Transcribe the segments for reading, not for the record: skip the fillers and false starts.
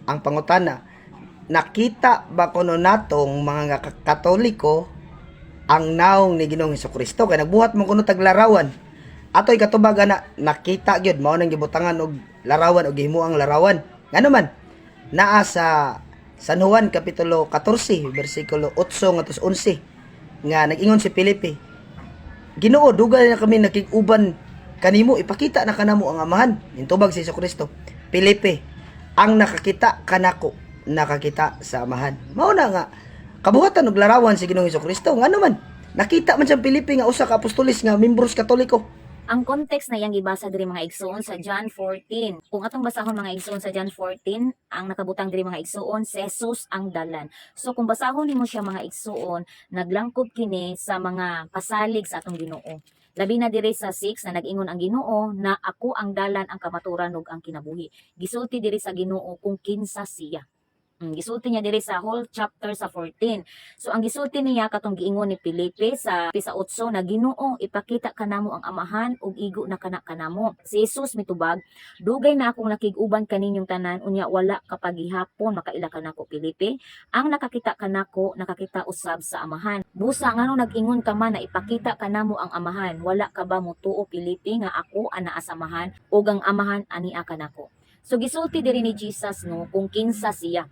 Ang pangutana, nakita ba kuno natong mga Katoliko ang naong ni Ginoong Hesukristo kay nagbuhat mo kuno tag larawan. Atoy katubaga na nakita gyud mao nang gibutangan og larawan og himuang larawan. Ngano man naa sa San Juan kapitulo 14 bersikulo 8 ngadto 11 nga nag-ingon si Felipe, Ginoo, dugay na kami nakig-uban kanimo, ipakita na kanamo ang amahan. Nintubag si Kristo, Felipe, ang nakakita kanako, nakakita sa amahan. Mao na nga kabuhatan og larawan si Ginoong Kristo. Ngano man nakita man sa Felipe nga usa ka apostolis nga membros Katoliko. Ang context na iyang gibasa diri mga igsoon sa John 14. Kung atong basahon mga igsoon sa John 14, ang nakabutang diri mga igsoon si Jesus ang dalan. So kung basahon nimo siya mga igsoon, naglangkob kini sa mga pasalig sa atong Ginoo. Labi na diri sa 6 na nag-ingon ang Ginoo na ako ang dalan, ang kamaturan ug ang kinabuhi. Gisulti diri sa Ginoo kung kinsa siya. Gisulti niya diri sa whole chapter sa 14. So ang gisulti niya katong giingon ni Felipe sa 8 na Ginoo, ipakita kanamo ang amahan ug igo na kana kanamo. Si Jesus mitubag, dugay na akong nakig-uban kaninyong tanan unya wala ka pagihapon makaila kanako Felipe. Ang nakakita kanako nakakita usab sa amahan. Busa ngano nag-ingon ka man na ipakita kanamo ang amahan, wala ka ba motuo Felipe nga ako anaa sa amahan ug ang amahan ania kanako. So gisulti diri ni Jesus no kung kinsa siya.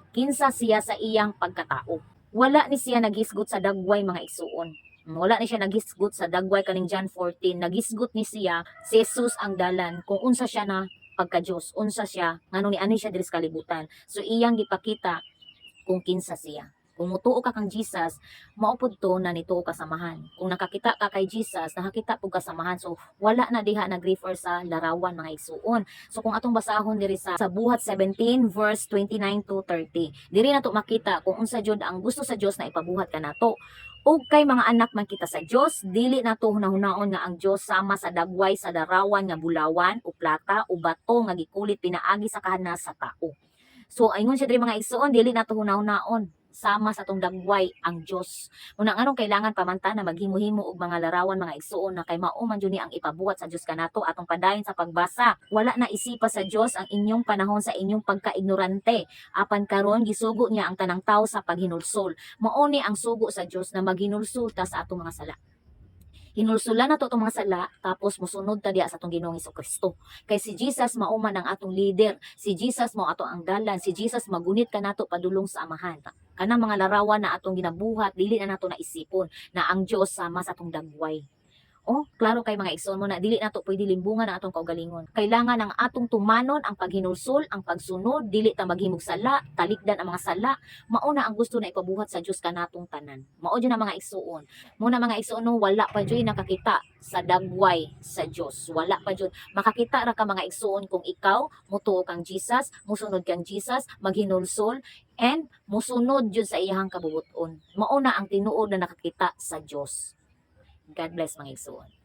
Kinsa siya sa iyang pagkatao. Wala ni siya naghisgot sa dagway mga igsuon. Wala ni siya naghisgot sa dagway kaning John 14. Naghisgot ni siya si Jesus ang dalan kung unsa siya na pagka-Dios, unsa siya ngano ni ani siya diri sa kalibutan. So iyang gipakita kung kinsa siya. Kung mutuo ka kang Jesus, maupod to na nituo ka samahan. Kung nakakita ka kay Jesus, nakakita po ka samahan. So, wala na diha nag-refer sa larawan mga igsuon. So, kung atong basahon diri sa Buhat 17 verse 29 to 30, diri na to makita kung unsa jud ang gusto sa Dios na ipabuhat kanato. Og kay mga anak man kita sa Dios, dili na to hunahunaon nga ang Dios sama sa dagway sa larawan nga bulawan o plata o bato nga gikulit pinaagi sa kahanas sa tao. So, ayun siya diri mga igsuon, dili na to hunahunaon sama sa tong dagway ang Dios. Muna anong kailangan pamanta na maghimo-himo og mga larawan mga igsuon na kay mao man jud ni ang ipabuhat sa Dios kanato atong padayon sa pagbasa. Wala na isipa sa Dios ang inyong panahon sa inyong pagkaignorante. Apan karon gisugo niya ang tanang tawo sa paghinulsol. Mao ni ang sugo sa Dios na maghinulsol ta sa atong mga sala. Hinulsulan na to itong mga sala, tapos musunod ta diya sa atong Ginoong Kristo. Kay si Jesus mao man ang atong leader, si Jesus mao ato ang dalan, si Jesus magunit kanato padulong sa amahan. Kanang mga larawan na atong ginabuhat, dili na nato naisipon na ang Dios sama sa atong dagway. Oh, klaro kay mga igsoon mo na dili nato pwede limbungan ang atong kaugalingon. Kailangan ang atong tumanon ang paghinulsol, ang pagsunod, dili ta maghimog sala, talikdan ang mga sala. Mao na ang gusto na ipabuhat sa Dios kanatong tanan. Mao jud ang mga igsoon. Muna mga igsoon no, wala pa jud nakakita sa dagway sa Dios. Wala pa jud makakita ra ka mga igsoon kung ikaw mutuo kang Jesus, musunod kang Jesus, maghinulsol and musunod jud sa iyang kabubuton. Mao na ang tinuod na nakakita sa Dios. God bless mga igsoon.